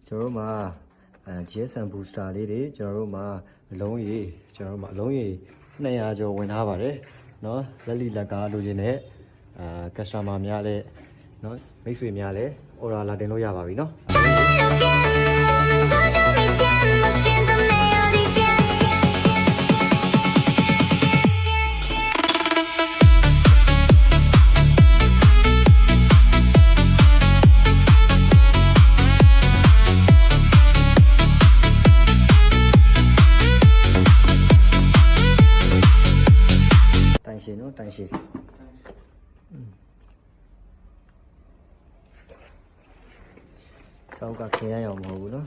ကျွန်တော်တို့မှာGSM booster လေးတွေကျွန်တော်တို့မှာအလုံးကြီး200ကျော်ဝင်ထားပါတယ်เนาะလက်လီလက်ကားလိုချင်တဲ့customer များလည်းเนาะမိတ်ဆွေများလည်း order လာတင်လို့ရပါပြီเนาะတိုင်ရှင်နော်တိုင်ရှင်စောက်ကခင်ရအောင်မဟုတ်ဘူးနော်